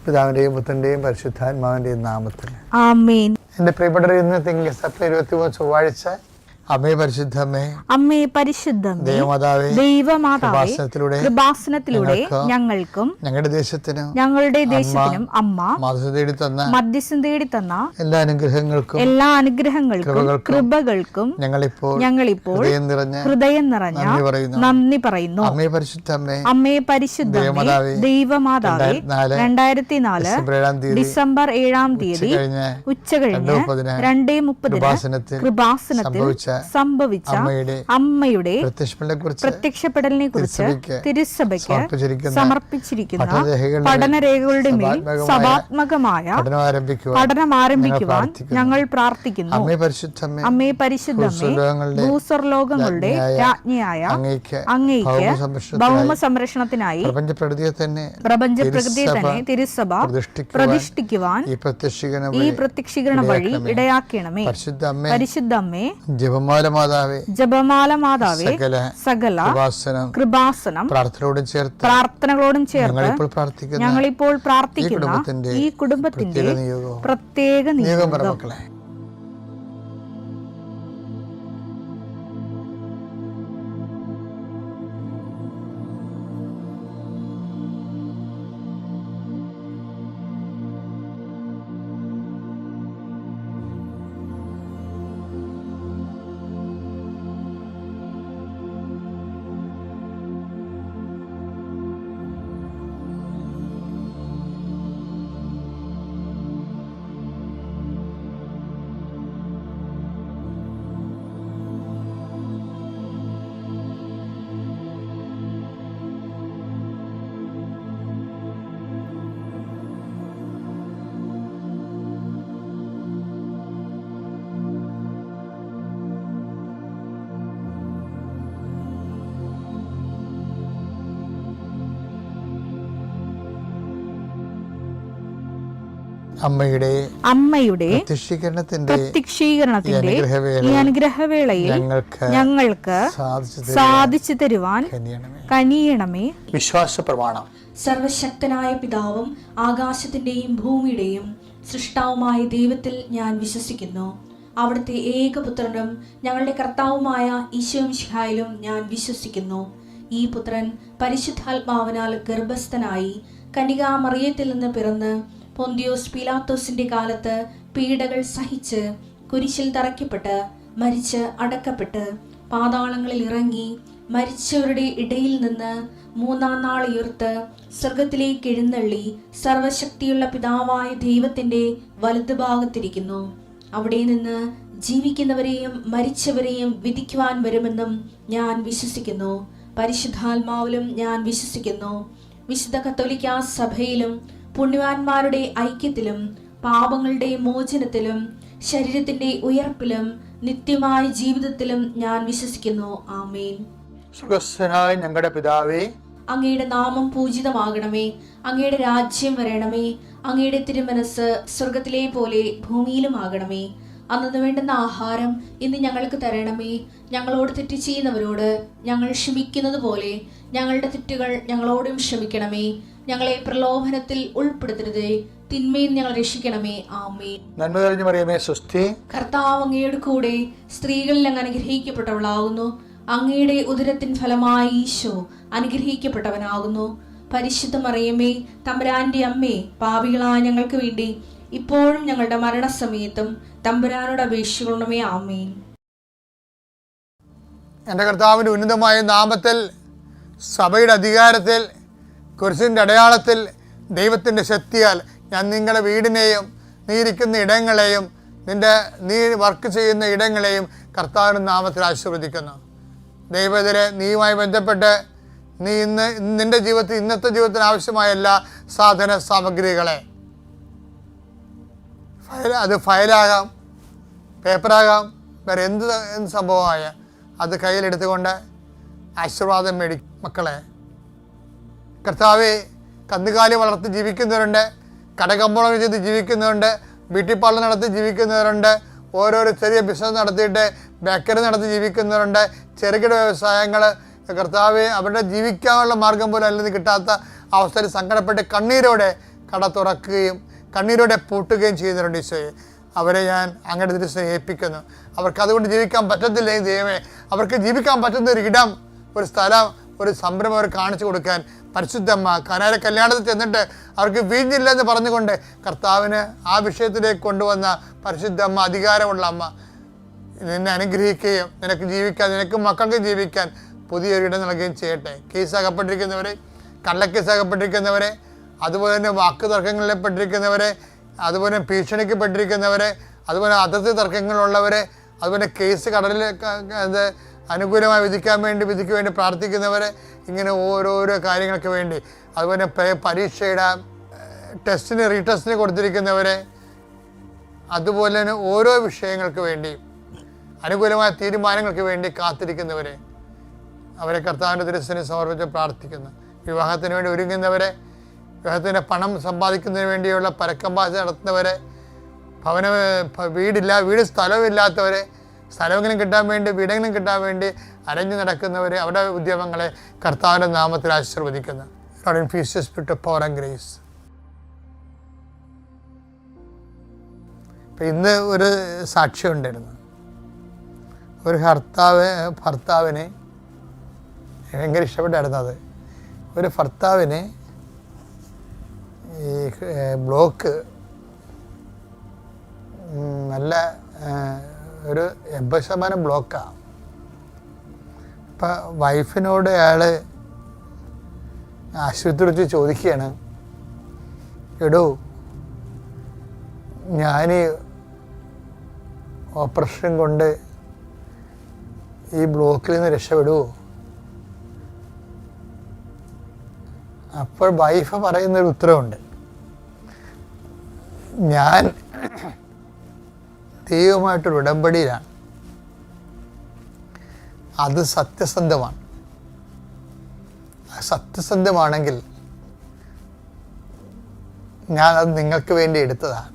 പിതാവിന്റെയും പുത്രന്റെയും പരിശുദ്ധാത്മാവിന്റെയും നാമത്തിൽ ആമേൻ. എൻ്റെ പ്രിയപ്പെട്ടവരെ, ഇന്ന് തിങ്കൾ സെപ്റ്റംബർ 23 ചൊവ്വാഴ്ച. അമ്മേ പരിശുദ്ധമേ, അമ്മേ പരിശുദ്ധമേ, ദൈവമാതാവേ, കൃപാസനത്തിലൂടെ ഞങ്ങൾക്കും ഞങ്ങളുടെ ദേശത്തിനും അമ്മ മധ്യസ്ഥം തേടി തന്ന എല്ലാ അനുഗ്രഹങ്ങൾക്കും കൃപകൾക്കും ഞങ്ങളിപ്പോൾ ഹൃദയം നിറഞ്ഞ നന്ദി പറയുന്നു. അമ്മേ പരിശുദ്ധമേ, ദൈവമാതാവേ, 2004 ഡിസംബർ 7 ഉച്ചകഴിഞ്ഞ് 2:30 കൃപാസനത്തിൽ സംഭവിച്ച അമ്മയുടെ പ്രത്യക്ഷപ്പെടലിനെ കുറിച്ച് തിരുസഭയ്ക്ക് സമർപ്പിച്ചിരിക്കുന്ന പഠനരേഖകളുടെ മേൽ സഭാത്മകമായ പഠനം ആരംഭിക്കുവാൻ ഞങ്ങൾ പ്രാർത്ഥിക്കുന്നു. അമ്മേ പരിശുദ്ധമേ, ഭൂസ്വർലോകങ്ങളുടെ രാജ്ഞിയായ അങ്ങയ്ക്ക് ഭൗമ സംരക്ഷണത്തിനായി പ്രപഞ്ചപ്രകൃതിയെ തന്നെ തിരുസഭ പ്രതിഷ്ഠിക്കുവാൻ ഈ പ്രത്യക്ഷീകരണ വഴി ഇടയാക്കണമേ. പരിശുദ്ധമ്മേ, ജപമാല മാതാവേ, സകല കൃപാസനം പ്രാർത്ഥനകളോടും ചേർത്ത് ഞങ്ങളിപ്പോൾ പ്രാർത്ഥിക്കുന്ന ഈ കുടുംബത്തിന്റെ പ്രത്യേക നിയോഗം. അമ്മയുടെ പ്രത്യക്ഷീകരണത്തിന്റെ ഈ അനുഗ്രഹവേളയിൽ ഞങ്ങൾക്ക് സാധിച്ചു തരുവാൻ കനിയണമേ. വിശ്വാസ പ്രമാണം. സർവശക്തനായ പിതാവും ആകാശത്തിന്റെയും ഭൂമിയുടെയും സൃഷ്ടാവുമായ ദൈവത്തിൽ ഞാൻ വിശ്വസിക്കുന്നു. അവിടുത്തെ ഏകപുത്രനും ഞങ്ങളുടെ കർത്താവുമായ ഈശോമിശിഹായിലും ഞാൻ വിശ്വസിക്കുന്നു. ഈ പുത്രൻ പരിശുദ്ധാത്മാവിനാൽ ഗർഭസ്ഥനായി കന്യകാമറിയത്തിൽ നിന്ന് പിറന്ന് പൊന്തിയോസ് പീലാത്തോസിന്റെ കാലത്ത് പീഡകൾ സഹിച്ച് കുരിശിൽ തറയ്ക്കപ്പെട്ട് മരിച്ച് അടക്കപ്പെട്ട് പാതാളങ്ങളിൽ ഇറങ്ങി മരിച്ചവരുടെ ഇടയിൽ നിന്ന് 3-ാം നാൾ ഉയർത്ത് സ്വർഗത്തിലേക്ക് എഴുന്നള്ളി സർവശക്തിയുള്ള പിതാവായ ദൈവത്തിന്റെ വലതുഭാഗത്തിരിക്കുന്നു. അവിടെ നിന്ന് ജീവിക്കുന്നവരെയും മരിച്ചവരെയും വിധിക്കുവാൻ വരുമെന്നും ഞാൻ വിശ്വസിക്കുന്നു. പരിശുദ്ധാത്മാവിലും ഞാൻ വിശ്വസിക്കുന്നു. വിശുദ്ധ കത്തോലിക്കാ സഭയിലും പുണ്യവാന്മാരുടെ ഐക്യത്തിലും പാപങ്ങളുടെ മോചനത്തിലും ശരീരത്തിന്റെ ഉയർപ്പിലും നിത്യമായ ജീവിതത്തിലും ഞാൻ വിശ്വസിക്കുന്നു. ആമേൻ. സ്വർഗ്ഗസ്ഥനായ ഞങ്ങളുടെ പിതാവേ, അങ്ങയുടെ നാമം പൂജിതമാകണമേ. അങ്ങയുടെ രാജ്യം വരണമേ. അങ്ങയുടെ തിരുമനസ് സ്വർഗത്തിലെ പോലെ ഭൂമിയിലും ആകണമേ. അന്നു വേണ്ടുന്ന ആഹാരം ഇന്ന് ഞങ്ങൾക്ക് തരണമേ. ഞങ്ങളോട് തെറ്റ് ചെയ്യുന്നവരോട് ഞങ്ങൾ ക്ഷമിക്കുന്നത് പോലെ ഞങ്ങളുടെ തെറ്റുകൾ ഞങ്ങളോടും ക്ഷമിക്കണമേ. ഞങ്ങളെ പ്രലോഭനത്തിൽ ഉൾപ്പെടുത്തരുതേ, തിന്മയിൽ ഞങ്ങൾ രക്ഷിക്കണമേ. ആമേൻ. നന്മ നിറഞ്ഞ മറിയമേ, സ്വസ്തി. കർത്താവ് അങ്ങയുടെ കൂടെ സ്ത്രീകളിൽ അങ്ങ് അനുഗ്രഹിക്കപ്പെട്ടവളാകുന്നു. അങ്ങയുടെ ഉദരത്തിൻ ഫലമായി ഈശോ അനുഗ്രഹിക്കപ്പെട്ടവനാകുന്നു. പരിശുദ്ധ മറിയമേ, തമ്പുരാന്റെ അമ്മേ, പാപികളായ ഞങ്ങൾക്ക് വേണ്ടി ഇപ്പോഴും ഞങ്ങളുടെ മരണസമയത്തും തമ്പുരാനോട് അപേക്ഷിക്കണമേ. ആമേൻ. എൻ്റെ കർത്താവിൻ്റെ ഉന്നതമായ നാമത്തിൽ, സഭയുടെ അധികാരത്തിൽ, കുരിശിൻ്റെ അടയാളത്തിൽ, ദൈവത്തിൻ്റെ ശക്തിയാൽ ഞാൻ നിങ്ങളുടെ വീടിനെയും നീ ഇരിക്കുന്ന ഇടങ്ങളെയും നീ വർക്ക് ചെയ്യുന്ന ഇടങ്ങളെയും കർത്താവിൻ്റെ നാമത്തിൽ ആശീർവദിക്കുന്നു. ദൈവത്തിലെ നീയുമായി ബന്ധപ്പെട്ട് നീ നിൻ്റെ ജീവിതത്തിൽ ഇന്നത്തെ ജീവിതത്തിന് ആവശ്യമായ എല്ലാ സാധന സാമഗ്രികളെ, അത് ഫയലാകാം, പേപ്പറാകാം, വേറെ എന്ത് സംഭവമായ അത് കയ്യിലെടുത്തുകൊണ്ട് ആശീർവാദം മേടിക്കും. മക്കളെ, കർത്താവെ, കന്നുകാലി വളർത്തി ജീവിക്കുന്നവരുണ്ട്, കടകമ്പോളം ചെയ്ത് ജീവിക്കുന്നവരുണ്ട്, ബ്യൂട്ടി പാർലർ നടത്തി ജീവിക്കുന്നവരുണ്ട്, ഓരോരോ ചെറിയ ബിസിനസ് നടത്തിയിട്ട് ബേക്കറി നടത്തി ജീവിക്കുന്നവരുണ്ട്, ചെറുകിട വ്യവസായങ്ങൾ. കർത്താവെ, അവരുടെ ജീവിക്കാനുള്ള മാർഗം പോലും അല്ലെങ്കിൽ കിട്ടാത്ത അവസ്ഥയിൽ സങ്കടപ്പെട്ട് കണ്ണീരോടെ കട തുറക്കുകയും കണ്ണീരോടെ പൂട്ടുകയും ചെയ്യുന്നവരുണ്ട് ഈശോയെ. അവരെ ഞാൻ അങ്ങയുടെ തിരുസഭയെ ഏൽപ്പിക്കുന്നു. അവർക്ക് അതുകൊണ്ട് ജീവിക്കാൻ പറ്റത്തില്ലേ ദൈവമേ, അവർക്ക് ജീവിക്കാൻ പറ്റുന്ന ഒരു ഇടം, ഒരു സ്ഥലം, ഒരു സംരംഭം അവർ കാണിച്ചു കൊടുക്കാൻ പരിശുദ്ധമ്മ കനാര കല്യാണത്തിൽ ചെന്നിട്ട് അവർക്ക് വീഞ്ഞില്ലെന്ന് പറഞ്ഞുകൊണ്ട് കർത്താവിന് ആ വിഷയത്തിലേക്ക് കൊണ്ടുവന്ന പരിശുദ്ധമ്മ, അധികാരമുള്ള അമ്മ, നിന്നെ അനുഗ്രഹിക്കുകയും നിനക്ക് ജീവിക്കാൻ, നിനക്കും മക്കൾക്ക് ജീവിക്കാൻ പുതിയൊരു ഇടം നൽകുകയും ചെയ്യട്ടെ. കേസ് അകപ്പെട്ടിരിക്കുന്നവരെ, കള്ളക്കേസ് അകപ്പെട്ടിരിക്കുന്നവരെ, അതുപോലെ തന്നെ വാക്ക് തർക്കങ്ങളിൽപ്പെട്ടിരിക്കുന്നവരെ, അതുപോലെ ഭീഷണിക്ക് പെട്ടിരിക്കുന്നവരെ, അതുപോലെ അതിർത്തി തർക്കങ്ങളുള്ളവരെ, അതുപോലെ കേസ് കടലിൽ അനുകൂലമായി വിധിക്ക് വേണ്ടി പ്രാർത്ഥിക്കുന്നവരെ, ഇങ്ങനെ ഓരോരോ കാര്യങ്ങൾക്ക് വേണ്ടി, അതുപോലെ പരീക്ഷയുടെ ടെസ്റ്റിന് റീടെസ്റ്റിന് കൊടുത്തിരിക്കുന്നവരെ, അതുപോലെ തന്നെ ഓരോ വിഷയങ്ങൾക്ക് വേണ്ടി അനുകൂലമായ തീരുമാനങ്ങൾക്ക് വേണ്ടി കാത്തിരിക്കുന്നവരെ, അവരെ കർത്താവിൻ്റെ തിരുസന്നിധിയിൽ സമർപ്പിച്ച് പ്രാർത്ഥിക്കുന്നു. വിവാഹത്തിന് വേണ്ടി ഒരുങ്ങുന്നവരെ, വിവാഹത്തിൻ്റെ പണം സമ്പാദിക്കുന്നതിന് വേണ്ടിയുള്ള പരക്കമ്പാശ നടത്തുന്നവരെ, വീട് സ്ഥലമില്ലാത്തവരെ, സ്ഥലമെങ്കിലും കിട്ടാൻ വേണ്ടി, വീടെങ്കിലും കിട്ടാൻ വേണ്ടി അരഞ്ഞു നടക്കുന്നവരെ, അവരുടെ ഉദ്യമങ്ങളെ കർത്താവിൻ്റെ നാമത്തിൽ ആശീർവദിക്കുന്നു. Power and grace. ഇപ്പം ഇന്ന് ഒരു സാക്ഷ്യം ഉണ്ടായിരുന്നു. ഒരു ഭർത്താവിനെ ഭയങ്കര ഇഷ്ടപ്പെട്ടായിരുന്നു. അത് ഒരു ഭർത്താവിന് ഈ ബ്ലോക്ക് നല്ല ഒരു 80% ബ്ലോക്കാണ്. അപ്പം വൈഫിനോട് അയാൾ ആശുപത്രി വെച്ച് ചോദിക്കുകയാണ്, എടോ ഞാൻ ഓപ്പറേഷൻ കൊണ്ട് ഈ ബ്ലോക്കിൽ നിന്ന് രക്ഷപ്പെടുമോ? അപ്പോൾ വൈഫ് പറയുന്നൊരു ഉത്തരവുണ്ട്, ഞാൻ ദൈവമായിട്ടൊരു ഉടമ്പടിയിലാണ്, അത് സത്യസന്ധമാണ്. സത്യസന്ധമാണെങ്കിൽ ഞാനത് നിങ്ങൾക്ക് വേണ്ടി എടുത്തതാണ്.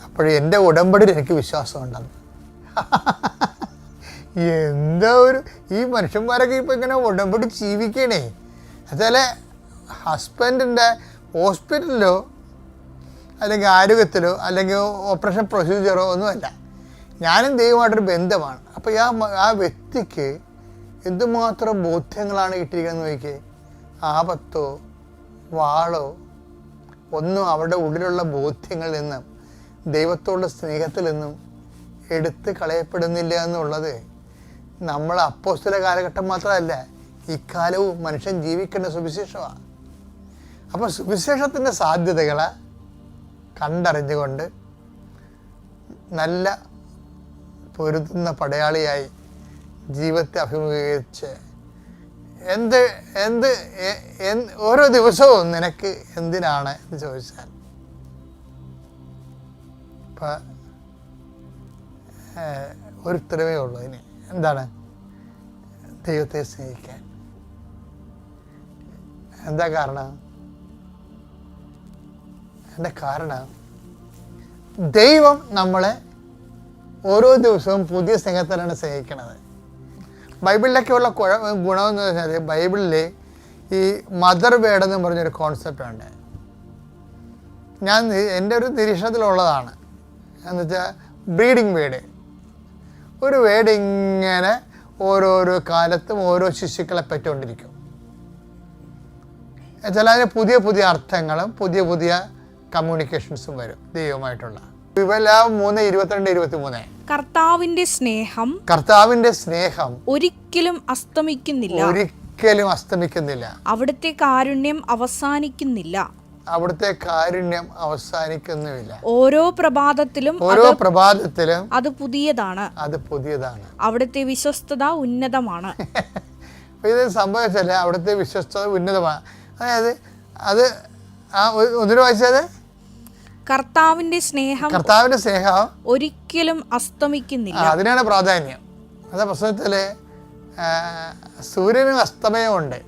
അപ്പോഴും എൻ്റെ ഉടമ്പടിയിൽ എനിക്ക് വിശ്വാസമുണ്ടെന്ന്. എന്താ ഈ മനുഷ്യന്മാരൊക്കെ ഇപ്പം ഇങ്ങനെ ഉടമ്പടി ജീവിക്കണേ. എന്നുവെച്ചാൽ ഹസ്ബൻഡിൻ്റെ ഹോസ്പിറ്റലിലോ അല്ലെങ്കിൽ ആരോഗ്യത്തിലോ അല്ലെങ്കിൽ ഓപ്പറേഷൻ പ്രൊസീജിയറോ ഒന്നുമല്ല, ഞാനും ദൈവമായിട്ടൊരു ബന്ധമാണ്. അപ്പോൾ ആ വ്യക്തിക്ക് എന്തുമാത്രം ബോധ്യങ്ങളാണ് കിട്ടിയിരിക്കുന്നത് നോക്കിയേ. ആപത്തോ വാളോ ഒന്നും അവരുടെ ഉള്ളിലുള്ള ബോധ്യങ്ങളിൽ നിന്നും ദൈവത്തോടുള്ള സ്നേഹത്തിൽ നിന്നും എടുത്ത് കളയപ്പെടുന്നില്ല എന്നുള്ളത് നമ്മൾ അപ്പോസ്തല കാലഘട്ടം മാത്രമല്ല, ഇക്കാലവും മനുഷ്യൻ ജീവിക്കേണ്ട സുവിശേഷമാണ്. അപ്പോൾ സുവിശേഷത്തിൻ്റെ സാധ്യതകളെ കണ്ടറിഞ്ഞുകൊണ്ട് നല്ല പൊരുതുന്ന പടയാളിയായി ജീവിതത്തെ അഭിമുഖീകരിച്ച് ഓരോ ദിവസവും നിനക്ക് എന്തിനാണ് എന്ന് ചോദിച്ചാൽ, ഇപ്പം ഒരു ഉത്തരവേ ഉള്ളൂ അതിന്. എന്താണ്? ദൈവത്തെ സ്നേഹിക്കാൻ. എന്താ കാരണം? എൻ്റെ കാരണം ദൈവം നമ്മളെ ഓരോ ദിവസവും പുതിയ സ്നേഹത്തിലാണ് സ്നേഹിക്കണത്. ബൈബിളിലൊക്കെ ഉള്ള ഗുണമെന്ന് വെച്ചാൽ, ബൈബിളിൽ ഈ മദർ വേർഡ് എന്ന് പറഞ്ഞൊരു കോൺസെപ്റ്റ് ഉണ്ട്. എൻ്റെ ഒരു നിരീക്ഷണത്തിലുള്ളതാണ്. എന്നുവെച്ചാൽ ബ്രീഡിങ് വേർഡ്. ഒരു വേർഡ് ഇങ്ങനെ ഓരോരോ കാലത്തും ഓരോ ശിശുക്കളെ പറ്റിക്കൊണ്ടിരിക്കും. എന്നുവെച്ചാൽ അതിന് പുതിയ പുതിയ അർത്ഥങ്ങളും പുതിയ പുതിയ കമ്മ്യൂണിക്കേഷൻസും വരും ദൈവമായിട്ടുള്ള. 3:22-23 കർത്താവിന്റെ സ്നേഹം ഒരിക്കലും അസ്തമിക്കുന്നില്ല. അവിടുത്തെ കാരുണ്യം അവസാനിക്കുന്നില്ല. ഓരോ പ്രഭാതത്തിലും അത് പുതിയതാണ്. അവിടുത്തെ വിശ്വസ്തത ഉന്നതമാണ്. ഇത് സംഭവിച്ചല്ലേ, അവിടുത്തെ വിശ്വസ്തത ഉന്നതമാണ്. അതായത് അത് ഒന്നിനു വായിച്ചത്, കർത്താവിന്റെ സ്നേഹം ഒരിക്കലും അസ്തമിക്കുന്നില്ല. അതിനാണ് പ്രാധാന്യം. അതാ പ്രശ്നത്തില് സൂര്യന് അസ്തമയമുണ്ട്,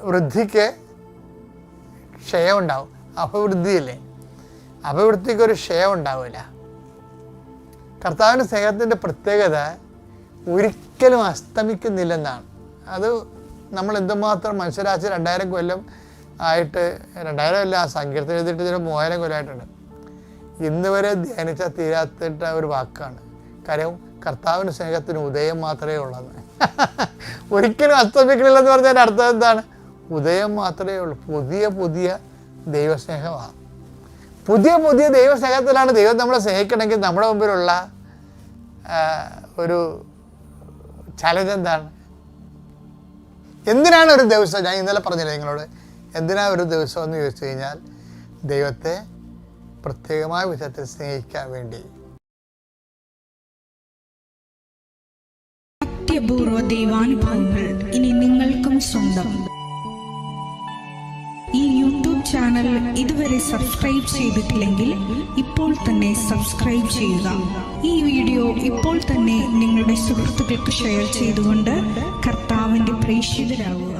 വൃദ്ധിക്ക് ക്ഷയം ഉണ്ടാവും. അഭിവൃദ്ധിയില്ലേ, അഭിവൃദ്ധിക്ക് ഒരു ക്ഷയം ഉണ്ടാവില്ല. കർത്താവിൻ്റെ സ്നേഹത്തിൻ്റെ പ്രത്യേകത ഒരിക്കലും അസ്തമിക്കുന്നില്ലെന്നാണ്. അത് നമ്മൾ എന്തുമാത്രം മനുഷ്യരാശി 2000 കൊല്ലം ആയിട്ട്, 2000 അല്ല, സങ്കീർത്തനം എഴുതിയിട്ട് ഇതിന് 3000 കൊല്ലമായിട്ടുണ്ട്. ഇന്ന് വരെ ധ്യാനിച്ചാൽ തീരാത്തിട്ട ഒരു വാക്കാണ്. കാര്യം കർത്താവിൻ്റെ സ്നേഹത്തിന് ഉദയം മാത്രമേ ഉള്ളത്. ഒരിക്കലും അസ്തമിക്കണില്ലെന്ന് പറഞ്ഞാൽ അർത്ഥം എന്താണ്? ഉദയം മാത്രമേ ഉള്ളൂ. പുതിയ പുതിയ ദൈവസ്നേഹമാണ്. പുതിയ പുതിയ ദൈവസ്നേഹത്തിലാണ് ദൈവം നമ്മളെ സ്നേഹിക്കണമെങ്കിൽ നമ്മുടെ മുമ്പിലുള്ള ഒരു ചലഞ്ച് എന്താണ്? എന്തിനാണ് ഒരു ദിവസം, ഞാൻ ഇന്നലെ പറഞ്ഞില്ലേ നിങ്ങളോട്, എന്തിനാണ് ഒരു ദിവസം എന്ന് ചോദിച്ചു കഴിഞ്ഞാൽ ദൈവത്തെ പ്രത്യേകമായ വിധത്തിൽ സ്നേഹിക്കാൻ വേണ്ടി. അത്യപൂർവ ദൈവാനുഭവങ്ങൾ ഇനി നിങ്ങൾക്കും സ്വന്തം. ഈ യൂട്യൂബ് ചാനൽ ഇതുവരെ സബ്സ്ക്രൈബ് ചെയ്തിട്ടില്ലെങ്കിൽ ഇപ്പോൾ തന്നെ സബ്സ്ക്രൈബ് ചെയ്യുക. ഈ വീഡിയോ ഇപ്പോൾ തന്നെ നിങ്ങളുടെ സുഹൃത്തുക്കൾക്ക് ഷെയർ ചെയ്തുകൊണ്ട് കർത്താവിൻ്റെ പ്രേക്ഷിതരാകുക.